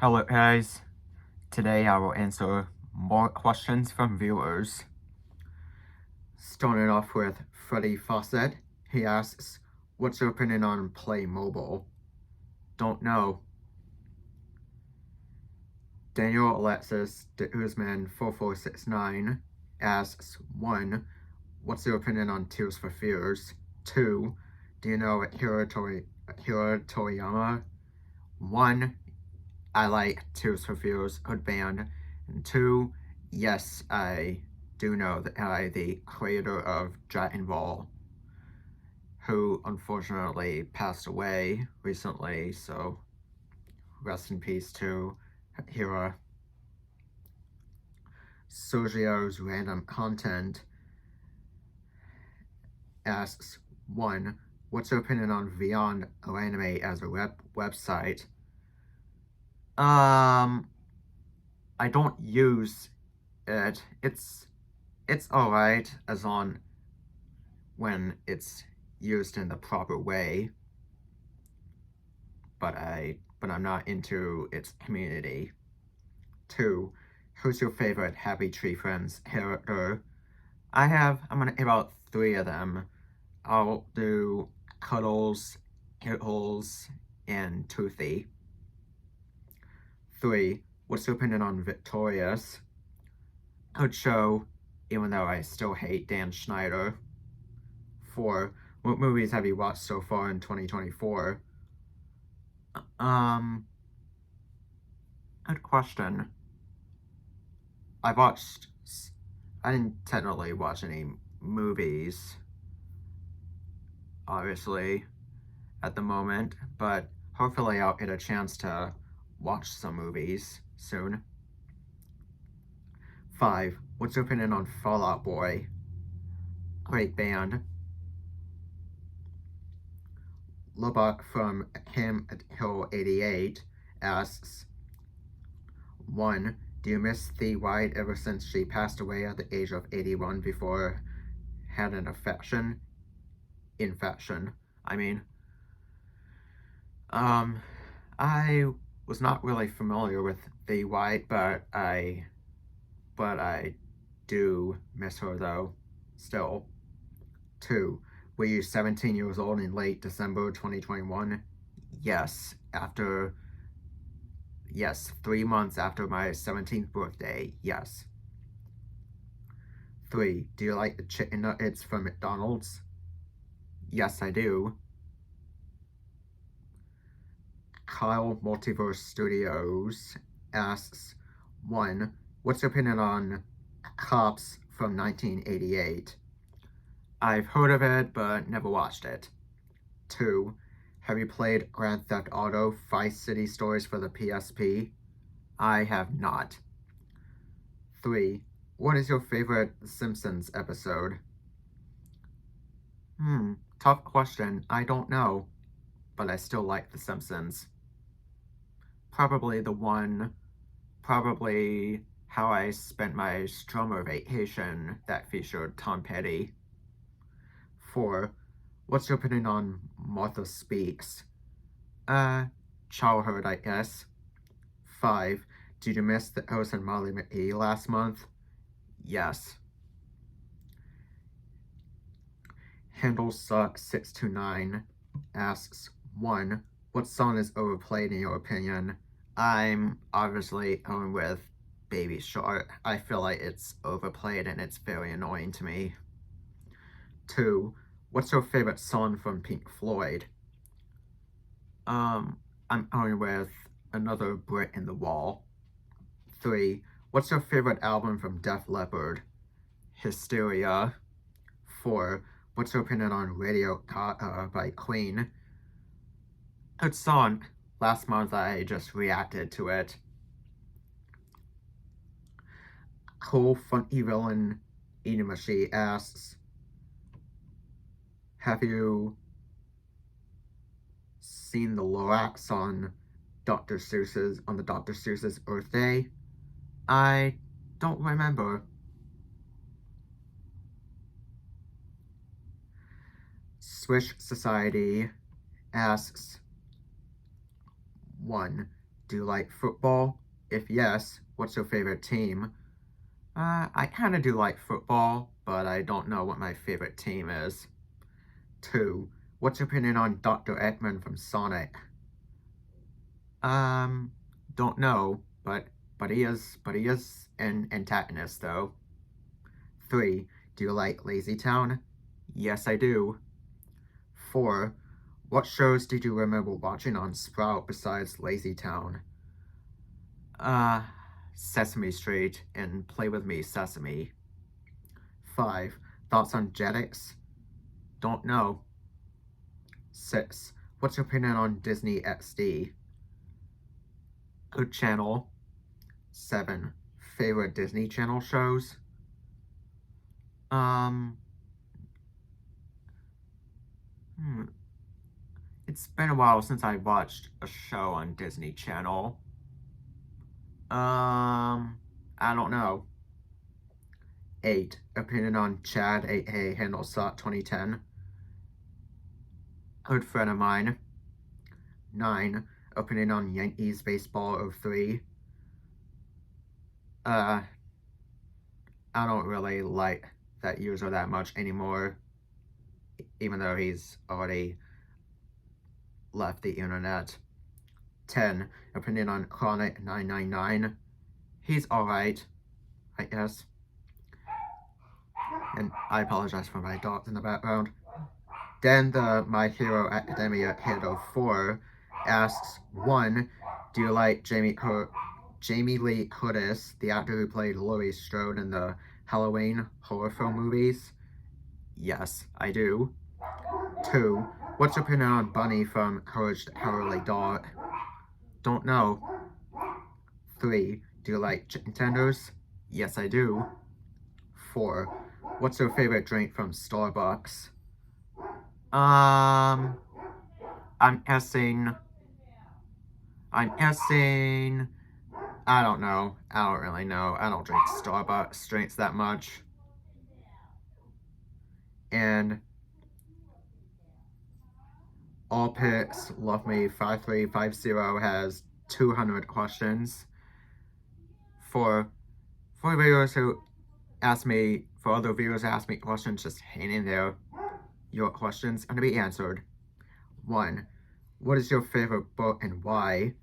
Hello guys, today I will answer more questions from viewers. Starting off with Freddie Fawcett. He asks, what's your opinion on Play Mobile? Don't know. Daniel Alexis de Guzman 4469 asks, 1. What's your opinion on Tears for Fears? 2. Do you know Hiro Toriyama? 1. I like Tears for Fears, good band. And 2, yes, I do know that the creator of Dragon Ball, who unfortunately passed away recently, so rest in peace to Hira. Sergio's Random Content asks, 1. What's your opinion on Beyond Anime as a website? I don't use it. It's alright as long when it's used in the proper way, but I'm not into its community. 2. Who's your favorite Happy Tree Friends character? I'm gonna give out 3 of them. I'll do Cuddles, Hitholes, and Toothy. 3. What's your opinion on Victorious? Good show, even though I still hate Dan Schneider. 4. What movies have you watched so far in 2024? Good question. I didn't technically watch any movies, obviously, at the moment, but hopefully I'll get a chance to watch some movies soon. 5. What's your opinion on Fall Out Boy? Great band. Lubbock from Ham Hill 88 asks, 1. Do you miss Thee White ever since she passed away at the age of 81 before had an infection? I was not really familiar with Thee White, but I do miss her though, still. 2. Were you 17 years old in late December 2021? Yes, 3 months after my 17th birthday, yes. 3. Do you like the chicken nuggets from McDonald's? Yes, I do. Kyle Multiverse Studios asks, 1. What's your opinion on Cops from 1988? I've heard of it, but never watched it. 2. Have you played Grand Theft Auto Vice City Stories for the PSP? I have not. 3. What is your favorite Simpsons episode? Tough question. I don't know, but I still like The Simpsons. Probably how I spent my summer vacation that featured Tom Petty. 4. What's your opinion on Martha Speaks? Childhood, I guess. 5. Did you miss the Oz and Molly McGee last month? Yes. Handlesuck629 asks, 1. What song is overplayed in your opinion? I'm obviously going with Baby Shark. I feel like it's overplayed and it's very annoying to me. 2. What's your favorite song from Pink Floyd? I'm going with Another Brick in the Wall. 3. What's your favorite album from Def Leppard? Hysteria. 4. What's your opinion on Radio Gaga by Queen? Good song. Last month I just reacted to it. Cool Funky Villain Inamashi asks, have you seen the Lorax on the Dr. Seuss's Earth Day? I don't remember. Swish Society asks, 1. Do you like football? If yes, what's your favorite team? I kind of do like football, but I don't know what my favorite team is. 2. What's your opinion on Dr. Eggman from Sonic? Um, don't know, but he is an antagonist though. 3. Do you like Lazy Town? Yes, I do. 4. What shows did you remember watching on Sprout besides Lazy Town? Uh, Sesame Street and Play With Me Sesame. 5. Thoughts on Jetix? Don't know. 6. What's your opinion on Disney XD? Good channel. 7. Favorite Disney Channel shows? Um, It's been a while since I watched a show on Disney Channel. I don't know. 8. Opinion on Chad 8A Handelsot 2010. Good friend of mine. 9. Opinion on Yankees Baseball 03. I don't really like that user that much anymore, even though he's already left the internet. 10. Opinion on Chronic 999. He's alright, I guess. And I apologize for my dogs in the background. Then the My Hero Academia Hero 4 asks, 1. Do you like Jamie Lee Curtis, the actor who played Laurie Strode in the Halloween horror film movies? Yes, I do. 2. What's your opinion on Bunny from Courage the Cowardly Dog? Don't know. 3. Do you like chicken tenders? Yes, I do. 4. What's your favorite drink from Starbucks? I'm guessing, I don't know. I don't really know. I don't drink Starbucks drinks that much. And All Picks Love Me 5350 has 200 questions. For viewers who ask me, for other viewers who ask me questions, just hang in there. Your questions are to be answered. 1. What is your favorite book and why?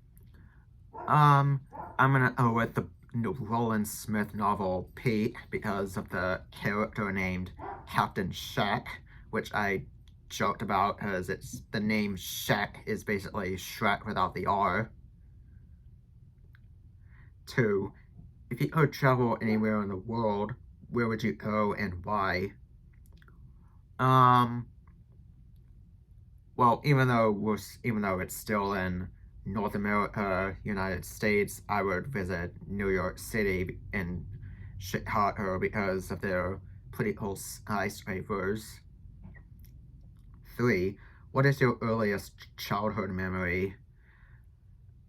I'm gonna go with the Roland Smith novel Pete because of the character named Captain Shack, which I joked about because it's the name Shack is basically Shrek without the R. 2. If you could travel anywhere in the world, where would you go and why? Well, even though it's still in North America, United States, I would visit New York City and Chicago because of their pretty cool skyscrapers. 3. What is your earliest childhood memory?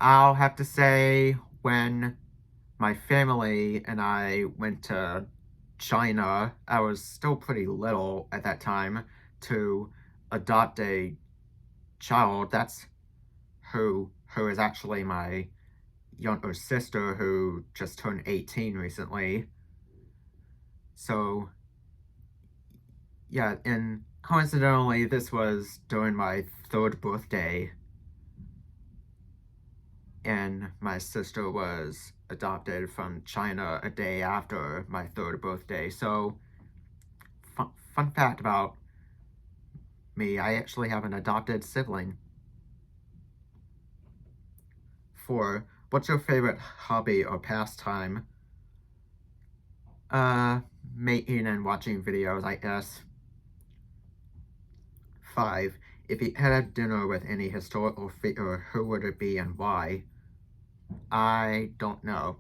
I'll have to say when my family and I went to China. I was still pretty little at that time to adopt a child. That's who is actually my younger sister who just turned 18 recently. So yeah, and coincidentally this was during my 3rd birthday, and my sister was adopted from China a day after my 3rd birthday. So fun fact about me, I actually have an adopted sibling. 4. What's your favorite hobby or pastime? Making and watching videos, I guess. 5. If you had a dinner with any historical figure, who would it be and why? I don't know.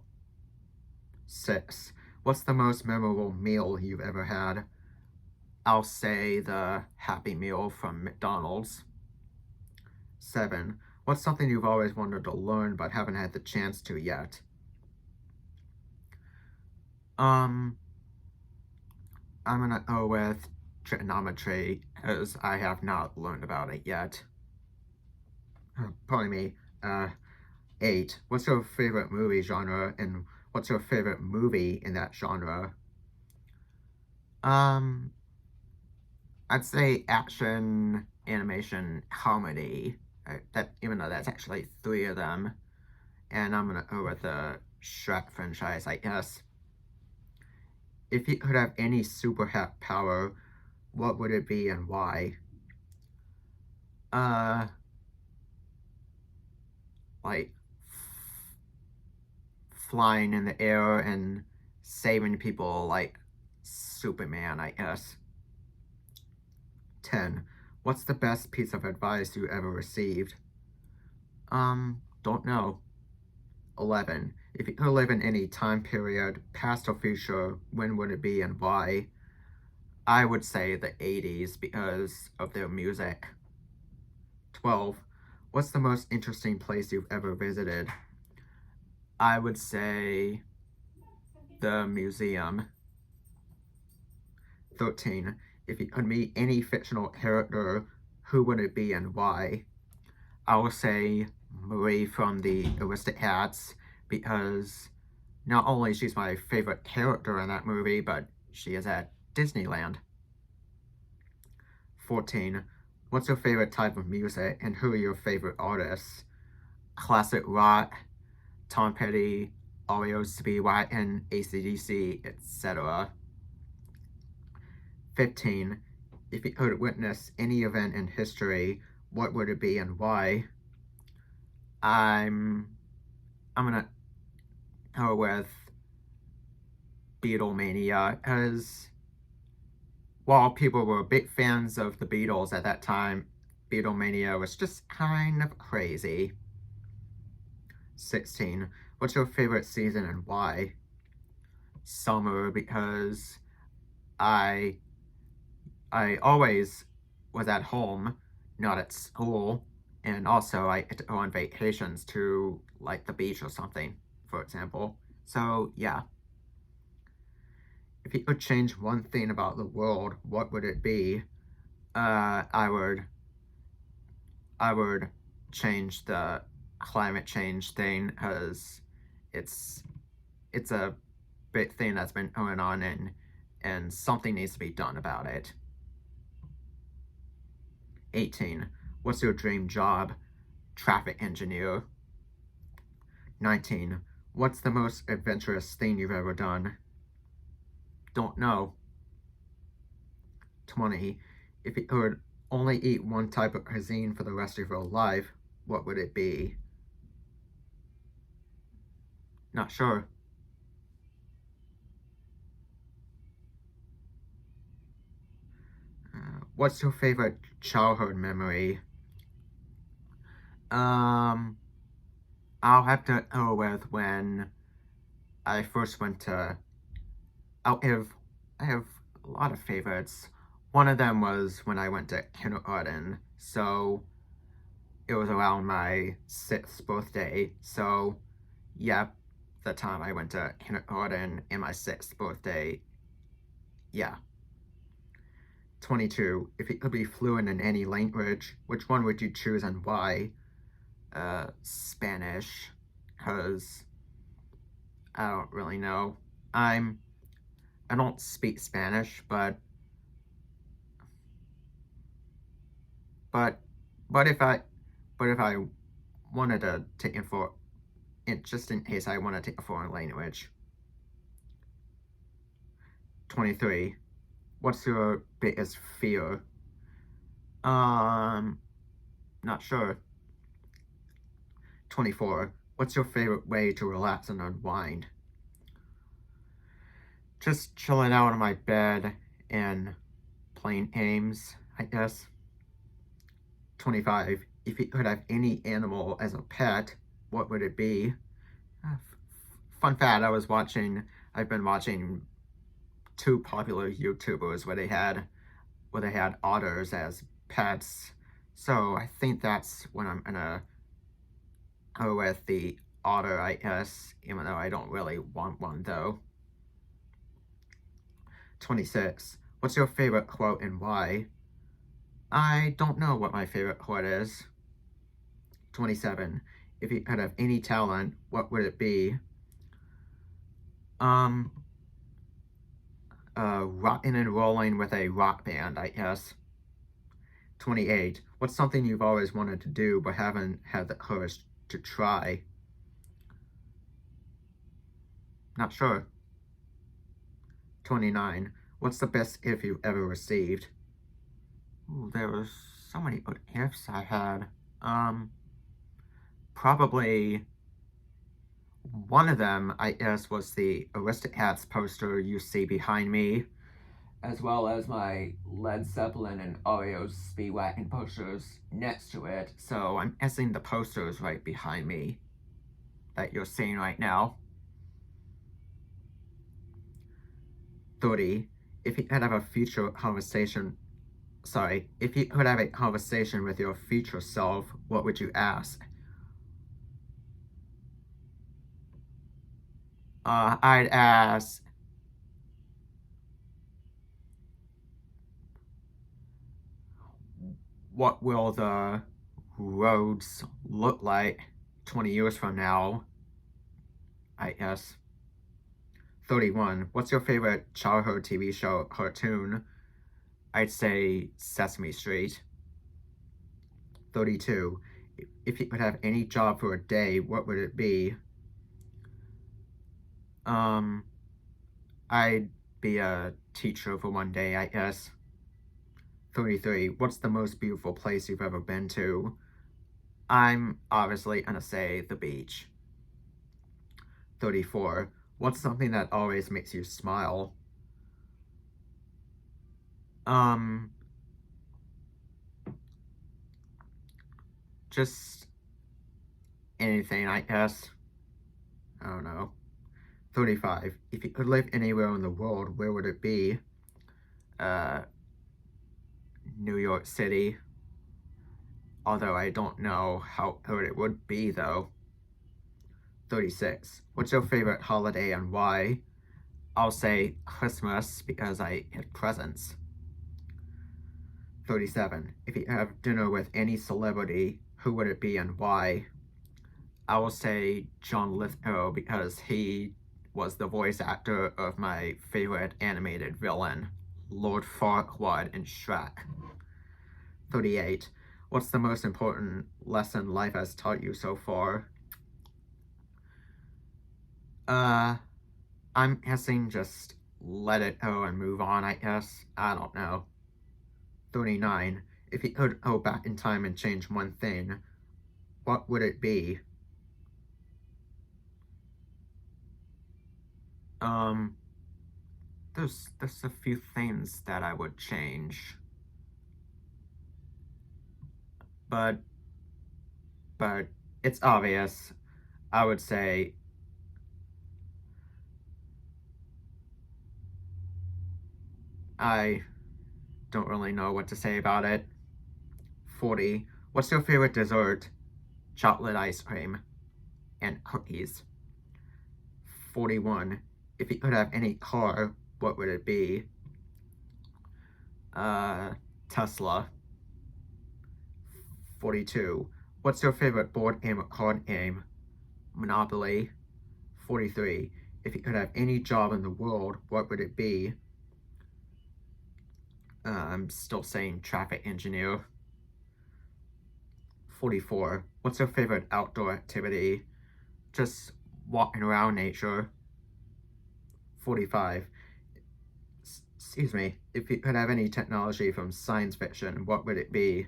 6. What's the most memorable meal you've ever had? I'll say the Happy Meal from McDonald's. 7. What's something you've always wanted to learn but haven't had the chance to yet? I'm gonna go with trigonometry, as I have not learned about it yet. Pardon me. 8. What's your favorite movie genre, and what's your favorite movie in that genre? Um, I'd say action, animation, comedy. That even though that's actually 3 of them, and I'm gonna go with the Shrek franchise, I guess. If you could have any super power, what would it be and why? Uh, like flying in the air and saving people like Superman, I guess. 10. What's the best piece of advice you ever received? Don't know. 11. If you could live in any time period, past or future, when would it be and why? I would say the 80s because of their music. 12. What's the most interesting place you've ever visited? I would say the museum. 13. If you could meet any fictional character, who would it be and why? I will say Marie from the Aristocats because not only she's my favorite character in that movie, but she is at Disneyland. 14. What's your favorite type of music and who are your favorite artists? Classic rock, Tom Petty, REO Speedwagon, AC/DC, etc. 15. If you could witness any event in history, what would it be and why? I'm gonna go with Beatlemania because while people were big fans of the Beatles at that time, Beatlemania was just kind of crazy. 16. What's your favorite season and why? Summer because I I always was at home, not at school, and also I get to go on vacations to like the beach or something, for example. So yeah, if you could change one thing about the world, what would it be? I would change the climate change thing because it's it's a big thing that's been going on and something needs to be done about it. 18. What's your dream job? Traffic engineer. 19. What's the most adventurous thing you've ever done? Don't know. 20. If you could only eat one type of cuisine for the rest of your life, what would it be? Not sure. What's your favorite childhood memory? Um, I'll have to go with when I first went to. I'll have, I have a lot of favorites. One of them was when I went to kindergarten, so it was around my 6th birthday. So, yeah, the time I went to kindergarten and my 6th birthday, yeah. 22. If you could be fluent in any language, which one would you choose and why? Spanish, because I don't really know. I don't speak Spanish, but but if I but if I wanted to take it for it just in case I want to take a foreign language. 23. What's your biggest fear? Um, Not sure. 24. What's your favorite way to relax and unwind? Just chilling out on my bed and playing games, I guess. 25. If you could have any animal as a pet, what would it be? Fun fact, I've been watching 2 popular YouTubers where they had otters as pets. So I think that's when I'm gonna go with the otter, I guess, even though I don't really want one though. 26. What's your favorite quote and why? I don't know what my favorite quote is. 27. If you could have any talent, what would it be? Um, rocking and rolling with a rock band, I guess. 28. What's something you've always wanted to do but haven't had the courage to try? Not sure. 29. What's the best gift you've ever received? Ooh, there was so many good gifts I had. Um, Probably one of them, I guess, was the Aristocats poster you see behind me, as well as my Led Zeppelin and Oreo's Speedwagon posters next to it. So I'm guessing the posters right behind me that you're seeing right now. 30. If you could have a future conversation, if you could have a conversation with your future self, what would you ask? I'd ask, what will the roads look like 20 years from now? I guess. 31. What's your favorite childhood TV show cartoon? I'd say Sesame Street. 32. If you could have any job for a day, what would it be? I'd be a teacher for one day, I guess. 33. What's the most beautiful place you've ever been to? I'm obviously gonna say the beach. 34. What's something that always makes you smile? Um, just anything, I guess. I don't know. 35. If you could live anywhere in the world, where would it be? Uh, New York City. Although I don't know how good it would be, though. 36. What's your favorite holiday and why? I'll say Christmas because I get presents. 37. If you have dinner with any celebrity, who would it be and why? I will say John Lithgow because he was the voice actor of my favorite animated villain, Lord Farquaad in Shrek. 38. What's the most important lesson life has taught you so far? I'm guessing just let it go and move on, I guess. I don't know. 39. If you could go back in time and change one thing, what would it be? Um, there's a few things that I would change. But it's obvious. I would say I don't really know what to say about it. 40. What's your favorite dessert? Chocolate ice cream and cookies. 41. If you could have any car, what would it be? Tesla. 42. What's your favorite board game or card game? Monopoly. 43. If you could have any job in the world, what would it be? I'm still saying traffic engineer. 44. What's your favorite outdoor activity? Just walking around nature. 45. Excuse me. If you could have any technology from science fiction, what would it be?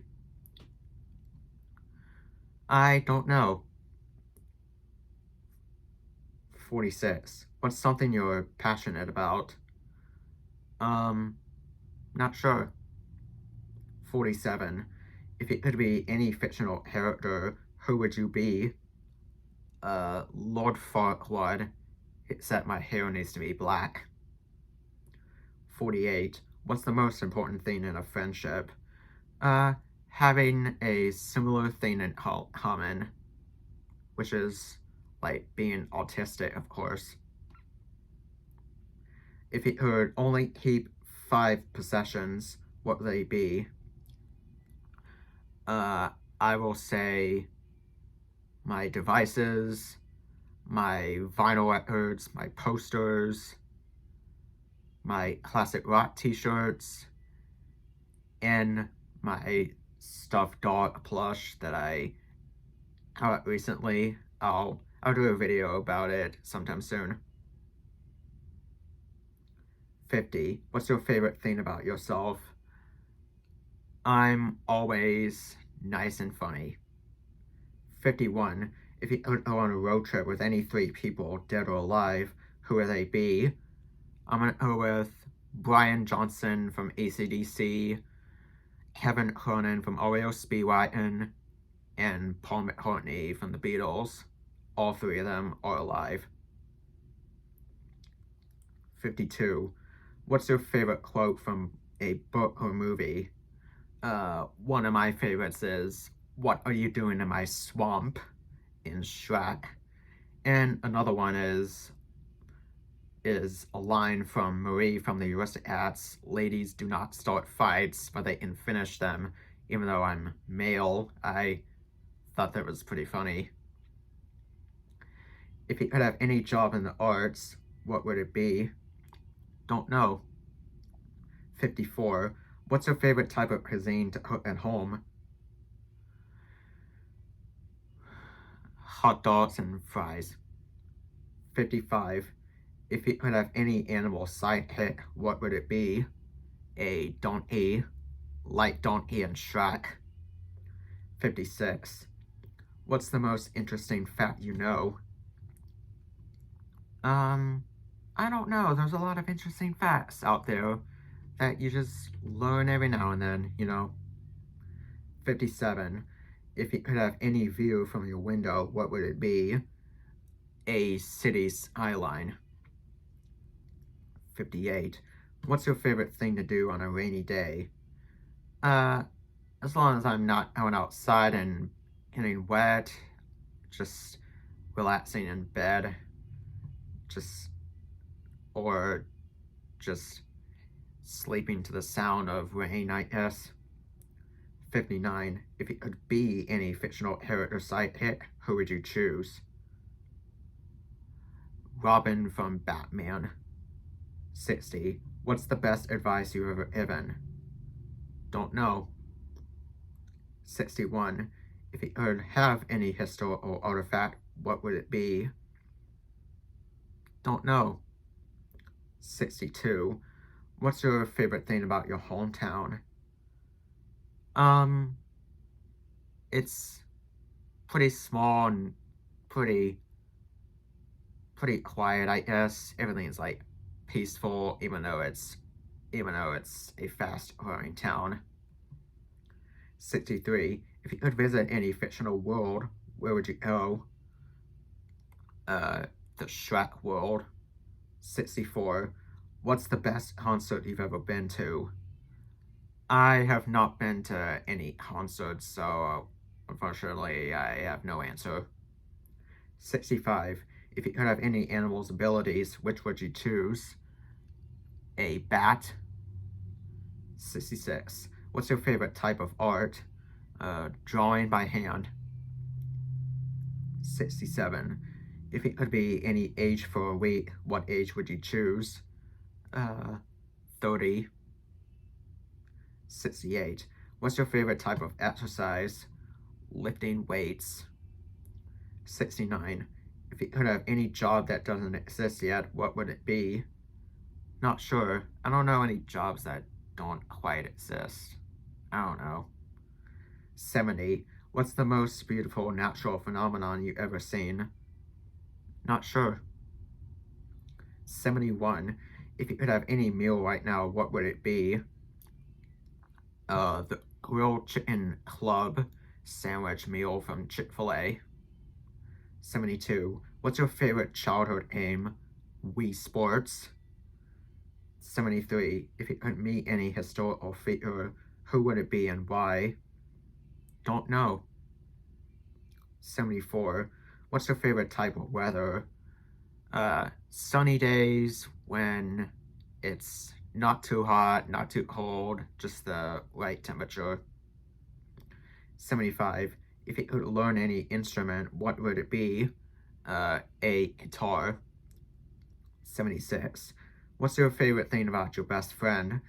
I don't know. 46. What's something you're passionate about? Not sure. 47. If it could be any fictional character, who would you be? Lord Farquaad, except my hair needs to be black. 48. What's the most important thing in a friendship? Having a similar thing in common, which is, like, being autistic, of course. If you could only keep 5 possessions, what would they be? I will say my devices, my vinyl records, my posters, my classic rock t-shirts, and my stuffed dog plush that I got recently. I'll do a video about it sometime soon. 50. What's your favorite thing about yourself? I'm always nice and funny. 51. If you could go on a road trip with any 3 people, dead or alive, who would they be? I'm gonna go with Brian Johnson from AC/DC, Kevin Cronin from REO Speedwagon, and Paul McCartney from the Beatles. All 3 of them are alive. 52. What's your favorite quote from a book or movie? One of my favorites is, "What are you doing in my swamp?" in Shrek. And another one is a line from Marie from the Aristocats, "Ladies do not start fights, but they can finish them." Even though I'm male, I thought that was pretty funny. If you could have any job in the arts, what would it be? Don't know. 54. What's your favorite type of cuisine to cook at home? Hot dogs and fries. 55. If you could have any animal sidekick, what would it be? A donkey, like Donkey and Shrek. 56. What's the most interesting fact you know? I don't know. There's a lot of interesting facts out there that you just learn every now and then, you know. 57. If you could have any view from your window, what would it be? A city skyline. 58. What's your favorite thing to do on a rainy day? As long as I'm not going outside and getting wet, just relaxing in bed, or just sleeping to the sound of rain, I guess. 59. If you could be any fictional character sidekick, who would you choose? Robin from Batman. 60. What's the best advice you've ever given? Don't know. 61. If you could have any historical artifact, what would it be? Don't know. 62. What's your favorite thing about your hometown? It's pretty small and pretty quiet, I guess. Everything's like peaceful, even though it's a fast-growing town. 63. If you could visit any fictional world, where would you go? The Shrek world. 64. What's the best concert you've ever been to? I have not been to any concerts, so unfortunately I have no answer. 65. If you could have any animal's abilities, which would you choose? A bat. 66. What's your favorite type of art? Drawing by hand. 67. If it could be any age for a week, what age would you choose? 30. 68. What's your favorite type of exercise? Lifting weights. 69. If you could have any job that doesn't exist yet, what would it be? Not sure. I don't know any jobs that don't quite exist. I don't know. 70. What's the most beautiful natural phenomenon you've ever seen? Not sure. 71. If you could have any meal right now, what would it be? The grilled chicken club sandwich meal from Chick-fil-A. 72. What's your favorite childhood game? Wii Sports. 73. If you could meet any historical figure, who would it be and why? Don't know. 74. What's your favorite type of weather? Sunny days when it's not too hot, not too cold, just the right temperature. 75. If you could learn any instrument, what would it be? A guitar. 76. What's your favorite thing about your best friend?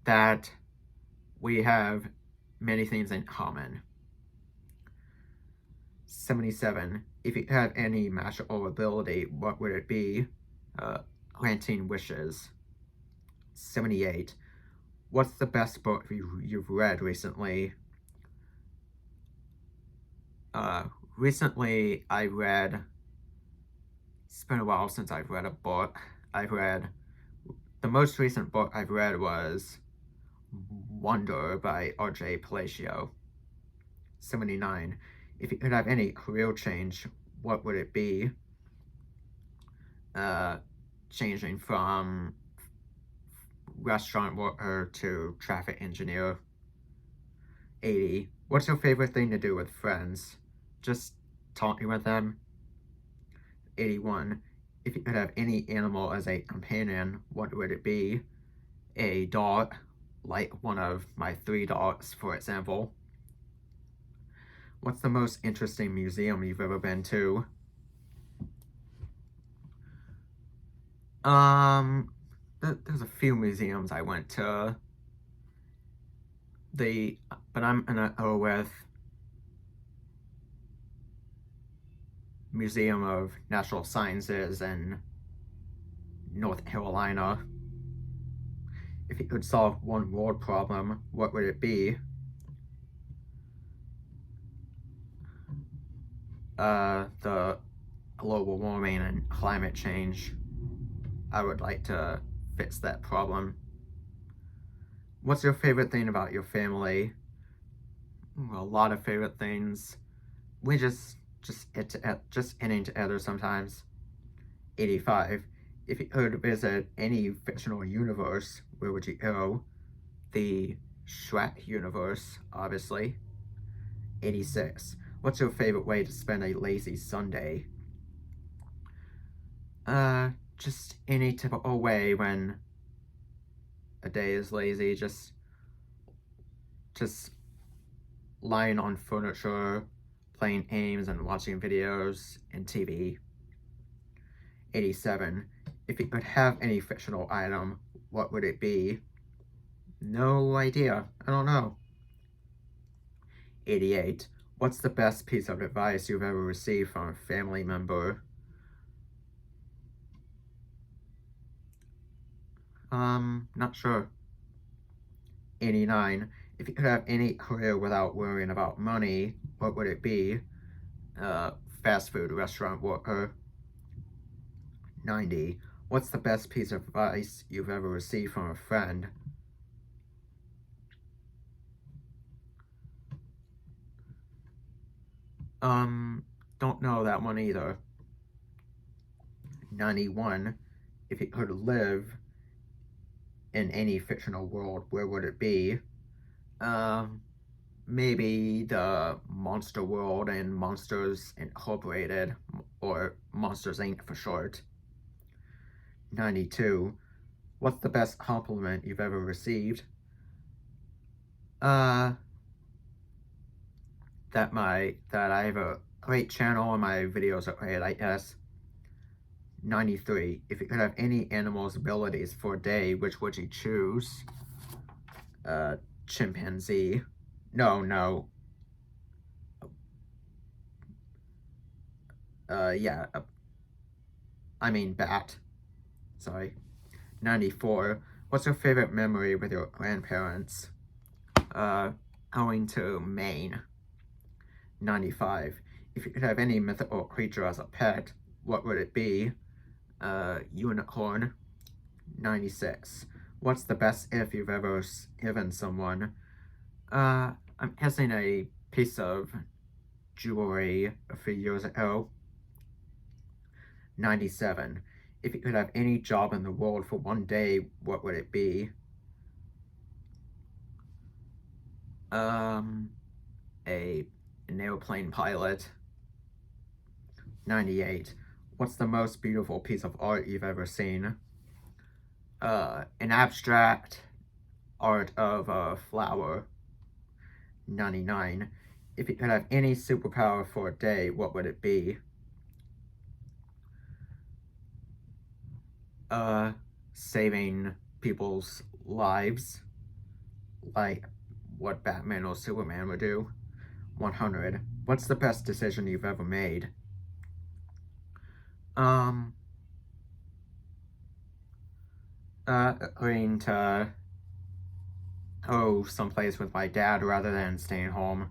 That we have many things in common. 77. If you had any magical ability, what would it be? Granting wishes. 78. What's the best book you've read recently? Recently I read, it's been a while since I've read a book. The most recent book I've read was Wonder by R.J. Palacio. 79. If you could have any career change, what would it be? Changing from restaurant worker to traffic engineer. 80. What's your favorite thing to do with friends? Just talking with them. 81. If you could have any animal as a companion, what would it be? A dog, like one of my 3 dogs, for example. What's the most interesting museum you've ever been to? There's a few museums I went to. But I'm gonna go with Museum of Natural Sciences in North Carolina. If you could solve one world problem, what would it be? The global warming and climate change. I would like to fix that problem. What's your favorite thing about your family? A lot of favorite things. We just getting together sometimes. 85. If you could visit any fictional universe, where would you go? The Shrek universe, obviously. 86. What's your favorite way to spend a lazy Sunday? Just any typical way when a day is lazy, just lying on furniture, playing games and watching videos and TV. 87. If you could have any fictional item, what would it be? No idea. I don't know. 88. What's the best piece of advice you've ever received from a family member? Not sure. 89. If you could have any career without worrying about money, what would it be? Fast food restaurant worker. 90. What's the best piece of advice you've ever received from a friend? Don't know that one either. 91. If you could live in any fictional world, where would it be? Maybe the Monster World and Monsters Incorporated, or Monsters Inc. for short. 92. What's the best compliment you've ever received? That I have a great channel and my videos are great, I guess. 93. If you could have any animal's abilities for a day, which would you choose? Chimpanzee. No. Yeah. I mean bat. Sorry. 94. What's your favorite memory with your grandparents? Going to Maine. 95. If you could have any mythical creature as a pet, what would it be? Unicorn. 96. What's the best gift you've ever given someone? I'm guessing a piece of jewelry a few years ago. 97. If you could have any job in the world for one day, what would it be? An airplane pilot. 98. What's the most beautiful piece of art you've ever seen? An abstract art of a flower. 99. If you could have any superpower for a day, what would it be? Saving people's lives, like what Batman or Superman would do. 100. What's the best decision you've ever made? Um, Agreeing to go someplace with my dad rather than staying home.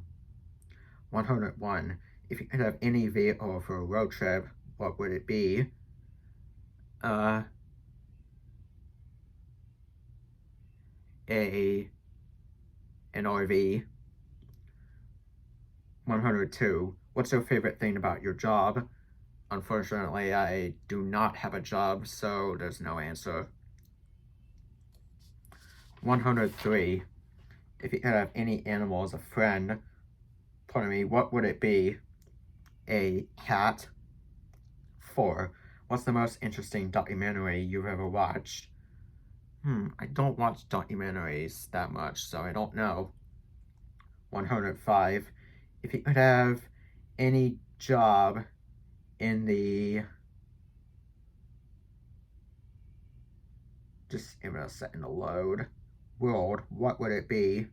101. If you could have any vehicle for a road trip, what would it be? Uh, a an RV. 102. What's your favorite thing about your job? Unfortunately, I do not have a job, so there's no answer. 103. If you could have any animal as a friend, pardon me, what would it be? A cat. 4. What's the most interesting documentary you've ever watched? I don't watch documentaries that much, so I don't know. 105. If you could have any job in the... Just give it a second to load. World, what would it be?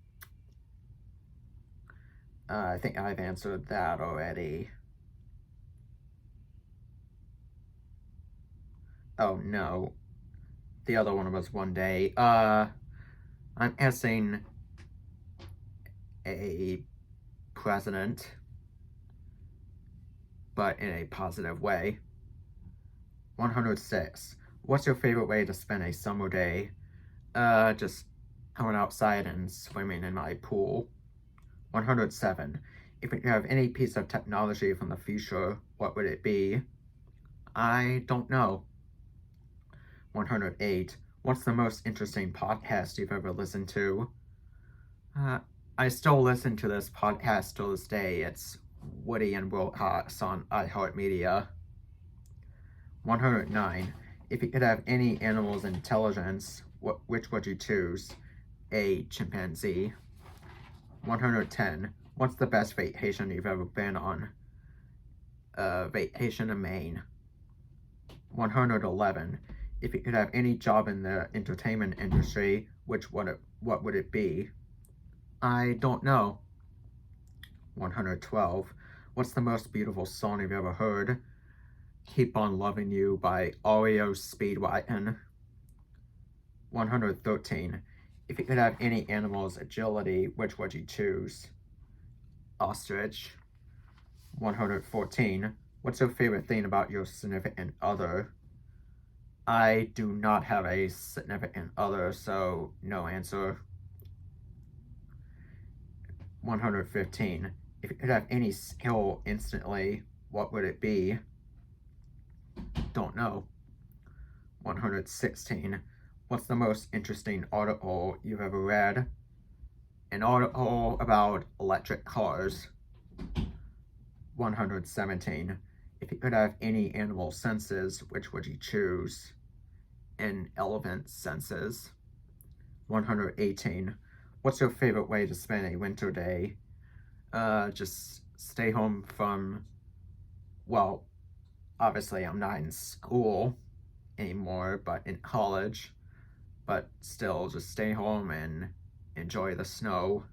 I think I've answered that already. Oh no. The other one was one day. I'm guessing a president, but in a positive way. 106. What's your favorite way to spend a summer day? Just going outside and swimming in my pool. 107. If you could have any piece of technology from the future, what would it be? I don't know. 108. What's the most interesting podcast you've ever listened to? I still listen to this podcast to this day. It's Woody and Will Cox on iHeartMedia. 109. If you could have any animal's intelligence, which would you choose? A chimpanzee. 110. What's the best vacation you've ever been on? Vacation in Maine. 111. If you could have any job in the entertainment industry, what would it be? I don't know. 112. What's the most beautiful song you've ever heard? Keep on Loving You by REO Speedwagon. 113. If you could have any animal's agility, which would you choose? Ostrich. 114. What's your favorite thing about your significant other? I do not have a significant other, so no answer. 115. If you could have any skill instantly, what would it be? Don't know. 116. What's the most interesting article you've ever read? An article about electric cars. 117. If you could have any animal senses, which would you choose? An elephant's senses. 118. What's your favorite way to spend a winter day? Just stay home from, well, obviously I'm not in school anymore, but in college, but still just stay home and enjoy the snow.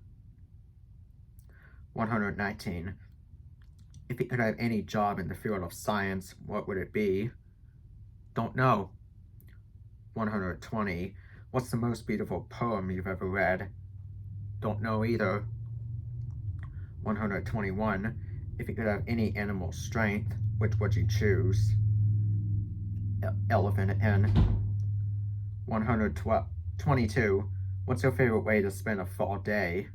119. If you could have any job in the field of science, what would it be? Don't know. 120. What's the most beautiful poem you've ever read? Don't know either. 121. If you could have any animal strength, which would you choose? Elephant again. 122. What's your favorite way to spend a fall day?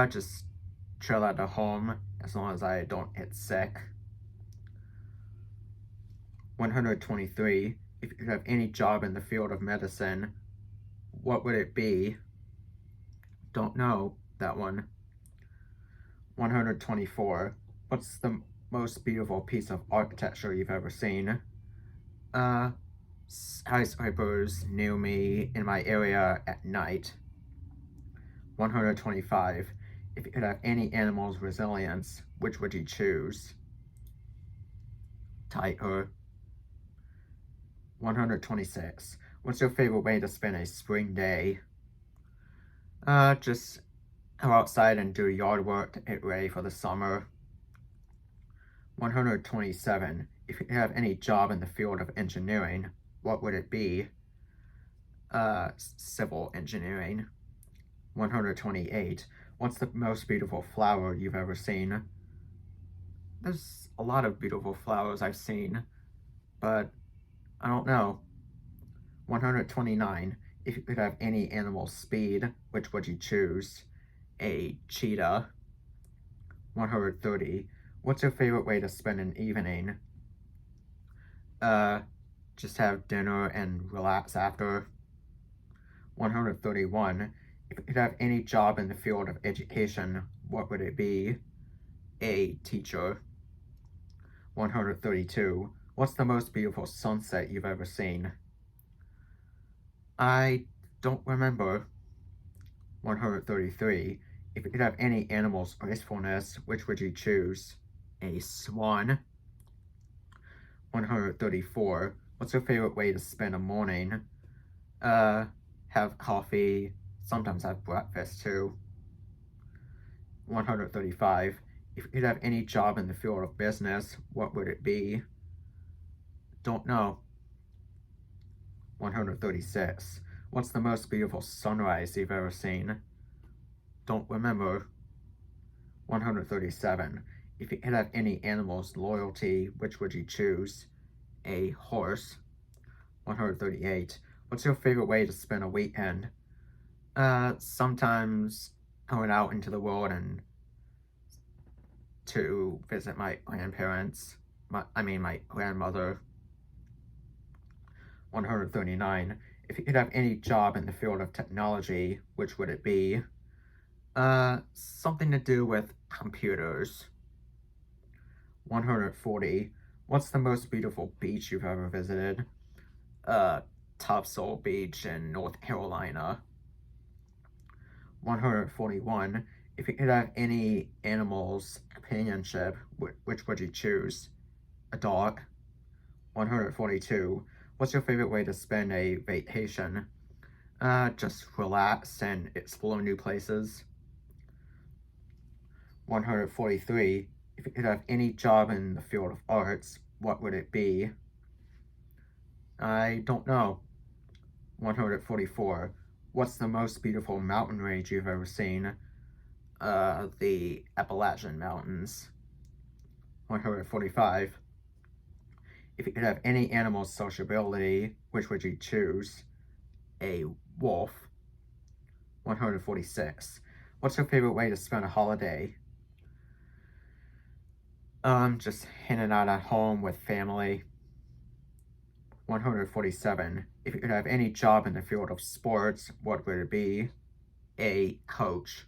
Just chill at the home as long as I don't get sick. 123. If you could have any job in the field of medicine, what would it be? Don't know that one. 124. What's the most beautiful piece of architecture you've ever seen? Skyscrapers near me in my area at night. 125. If you could have any animal's resilience, which would you choose? Tiger. 126. What's your favorite way to spend a spring day? Just go outside and do yard work to get ready for the summer. 127. If you could have any job in the field of engineering, what would it be? Civil engineering. 128. What's the most beautiful flower you've ever seen? There's a lot of beautiful flowers I've seen, but I don't know. 129. If you could have any animal speed, which would you choose? A cheetah. 130. What's your favorite way to spend an evening? Just have dinner and relax after. 131. If you could have any job in the field of education, what would it be? A teacher. 132. What's the most beautiful sunset you've ever seen? I don't remember. 133. If you could have any animal's gracefulness, which would you choose? A swan. 134. What's your favorite way to spend a morning? Have coffee, sometimes have breakfast too. 135. If you could have any job in the field of business, what would it be? Don't know. 136. What's the most beautiful sunrise you've ever seen? Don't remember. 137. If you could have any animal's loyalty, which would you choose? A horse. 138. What's your favorite way to spend a weekend? Sometimes going out into the world and to visit my grandparents. My grandmother. 139. If you could have any job in the field of technology, which would it be? Something to do with computers. 140. What's the most beautiful beach you've ever visited? Topsail Beach in North Carolina. 141. If you could have any animal's companionship, which would you choose? A dog. 142. What's your favorite way to spend a vacation? Just relax and explore new places. 143. If you could have any job in the field of arts, what would it be? I don't know. 144. What's the most beautiful mountain range you've ever seen? The Appalachian Mountains. 145. If you could have any animal's sociability, which would you choose? A wolf. 146. What's your favorite way to spend a holiday? Just hanging out at home with family. 147. If you could have any job in the field of sports, what would it be? A coach.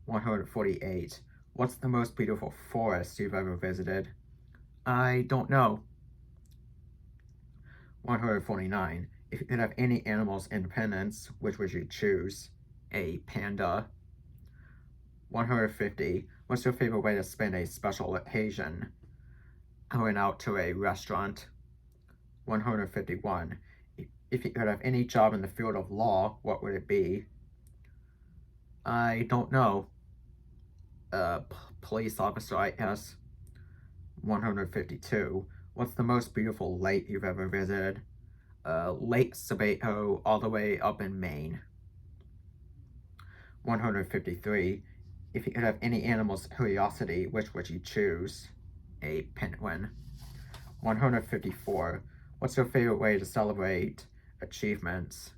148. What's the most beautiful forest you've ever visited? I don't know. 149. If you could have any animal's independence, which would you choose? A panda. 150. What's your favorite way to spend a special occasion? Going out to a restaurant. 151. If you could have any job in the field of law, what would it be? I don't know. Police officer, I guess. 152. What's the most beautiful lake you've ever visited? Lake Sebago, all the way up in Maine. 153. If you could have any animal's curiosity, which would you choose? A penguin. 154. What's your favorite way to celebrate achievements?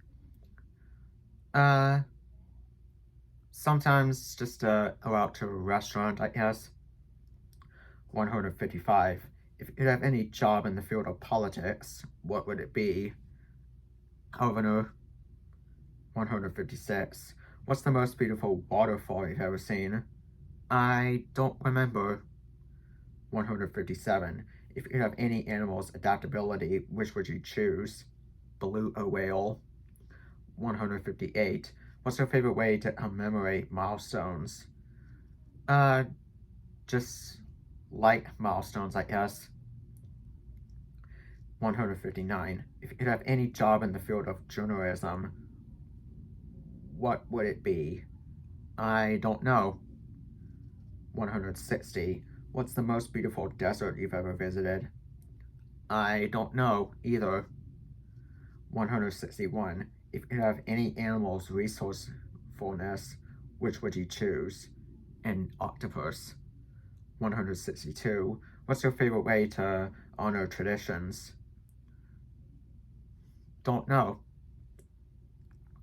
Sometimes just go out to a restaurant, I guess. 155. If you could have any job in the field of politics, what would it be? Governor. 156. What's the most beautiful waterfall you've ever seen? I don't remember. 157. If you could have any animal's adaptability, which would you choose? Beluga whale. 158. What's your favorite way to commemorate milestones? Just light milestones, I guess. 159. If you could have any job in the field of journalism, what would it be? I don't know. 160. What's the most beautiful desert you've ever visited? I don't know either. 161. If you could have any animal's resourcefulness, which would you choose? An octopus. 162. What's your favorite way to honor traditions? Don't know.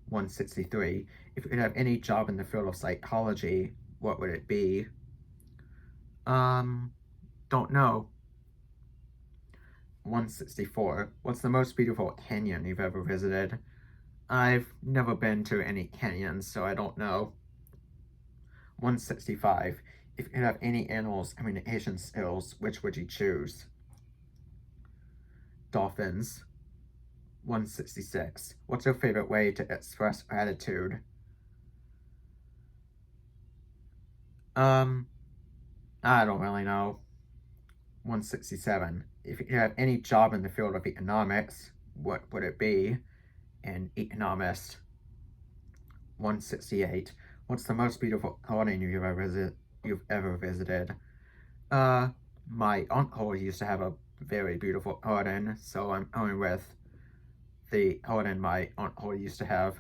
163. If you could have any job in the field of psychology, what would it be? Don't know. 164. What's the most beautiful canyon you've ever visited? I've never been to any canyons, so I don't know. 165. If you could have any animal's communication skills, which would you choose? Dolphins. 166. What's your favorite way to express gratitude? I don't really know. 167. If you could have any job in the field of economics, what would it be? An economist. 168. What's the most beautiful garden you've ever visited? My uncle used to have a very beautiful garden, so I'm going with the garden my uncle used to have.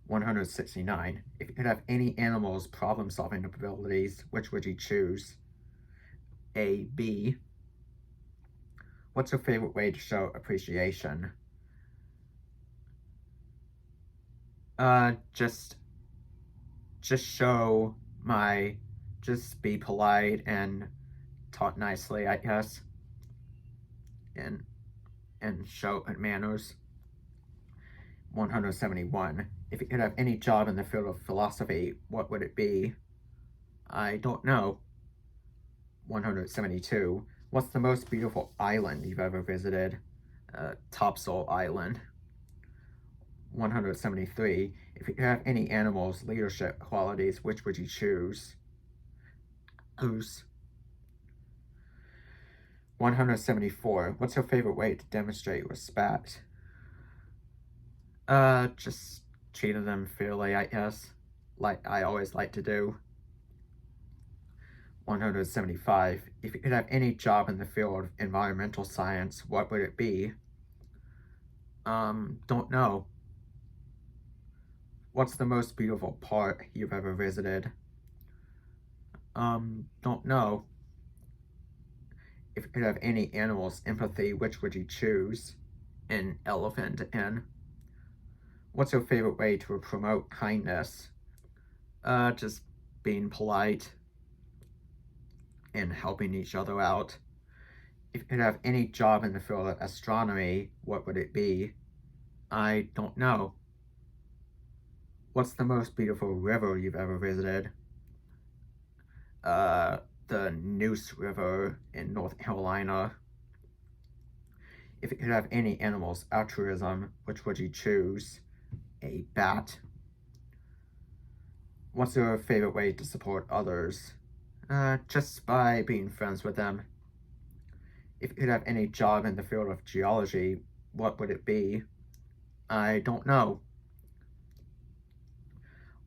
169. If you could have any animal's problem-solving abilities, which would you choose? A, B. What's your favorite way to show appreciation? Just show just be polite and talk nicely, I guess, and show good manners. 171. If you could have any job in the field of philosophy, what would it be? I don't know. 172. What's the most beautiful island you've ever visited? Topsail Island. 173. If you could have any animal's leadership qualities, which would you choose? Goose. 174. What's your favorite way to demonstrate respect? Just treating them fairly, I guess, like I always like to do. 175. If you could have any job in the field of environmental science, what would it be? Don't know. What's the most beautiful park you've ever visited? Don't know. If you could have any animal's empathy, which would you choose? An elephant again. What's your favorite way to promote kindness? Just being polite and helping each other out. If you could have any job in the field of astronomy, what would it be? I don't know. What's the most beautiful river you've ever visited? The Neuse River in North Carolina. If you could have any animal's altruism, which would you choose? A bat. What's your favorite way to support others? Just by being friends with them. If you could have any job in the field of geology, what would it be? I don't know.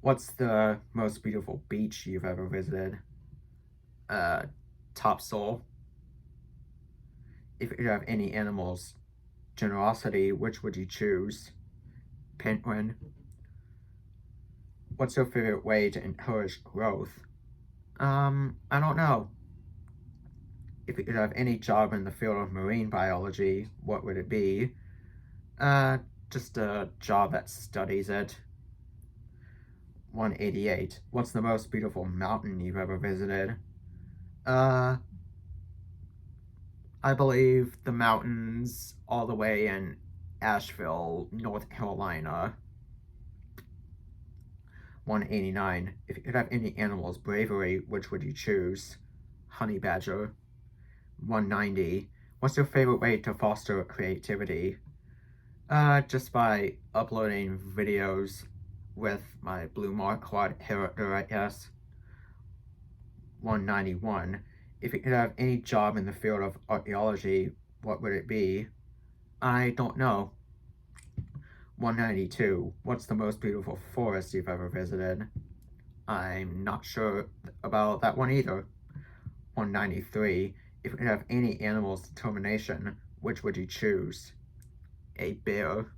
What's the most beautiful beach you've ever visited? Topsail. If you could have any animal's generosity, which would you choose? Penguin. What's your favorite way to encourage growth? I don't know. If you could have any job in the field of marine biology, what would it be? Just a job that studies it. 188. What's the most beautiful mountain you've ever visited? I believe the mountains all the way in Asheville, North Carolina. 189. If you could have any animal's bravery, which would you choose? Honey badger. 190. What's your favorite way to foster creativity? Just by uploading videos with my blue mark quad character, I guess. 191. If you could have any job in the field of archaeology, what would it be? I don't know. 192. What's the most beautiful forest you've ever visited? I'm not sure about that one either. 193. If you could have any animal's determination, which would you choose? A bear.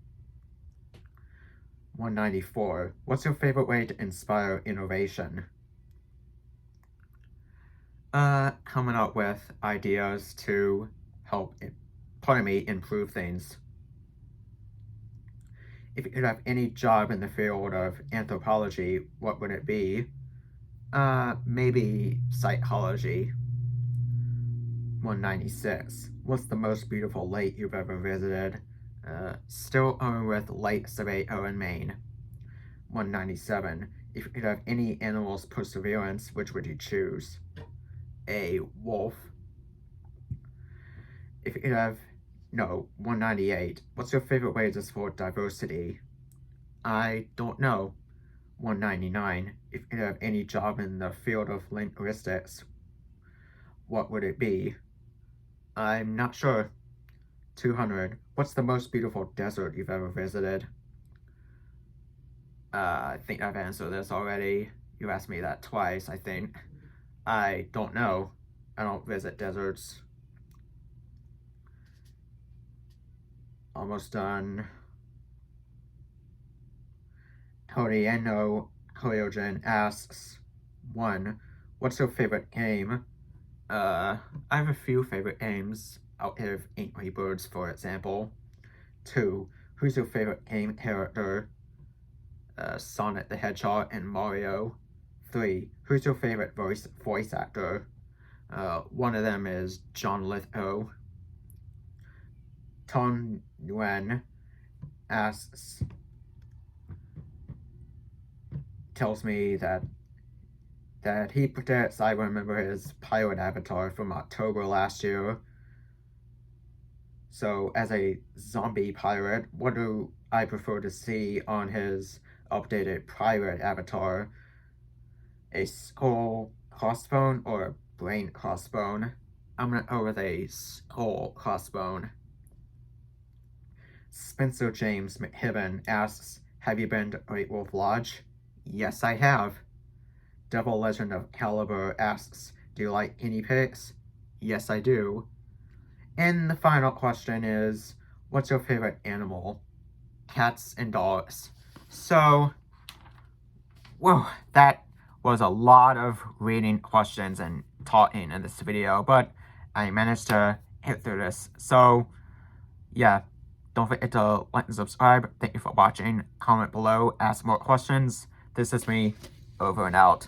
194. What's your favorite way to inspire innovation? Coming up with ideas to help, improve things. If you could have any job in the field of anthropology, what would it be? Maybe psychology. 196. What's the most beautiful lake you've ever visited? Still on with Lake Sebago in Maine. 197. If you could have any animal's perseverance, which would you choose? A wolf. If you could have... No, 198. What's your favorite way to support diversity? I don't know. 199. If you could have any job in the field of linguistics, what would it be? I'm not sure. 200. What's the most beautiful desert you've ever visited? I think I've answered this already. You asked me that twice, I think. I don't know. I don't visit deserts. Almost done. Horieno Hoyogen asks, 1. What's your favorite game? I have a few favorite games. I'll give Angry Birds, for example. 2. Who's your favorite game character? Sonic the Hedgehog and Mario. 3. Who's your favorite voice actor? One of them is John Lithgow. Ton Nguyen tells me that he predicts I remember his pirate avatar from October last year. So, as a zombie pirate, what do I prefer to see on his updated pirate avatar? A skull crossbone or a brain crossbone? I'm gonna go with a skull crossbone. Spencer James McHibben asks, have you been to Great Wolf Lodge? Yes, I have. Devil Legend of Caliber asks, do you like guinea pigs? Yes, I do. And the final question is, what's your favorite animal? Cats and dogs. So, whoa, that was a lot of reading questions and talking in this video, but I managed to hit through this. So, yeah, don't forget to like and subscribe. Thank you for watching. Comment below, ask more questions. This is me, over and out.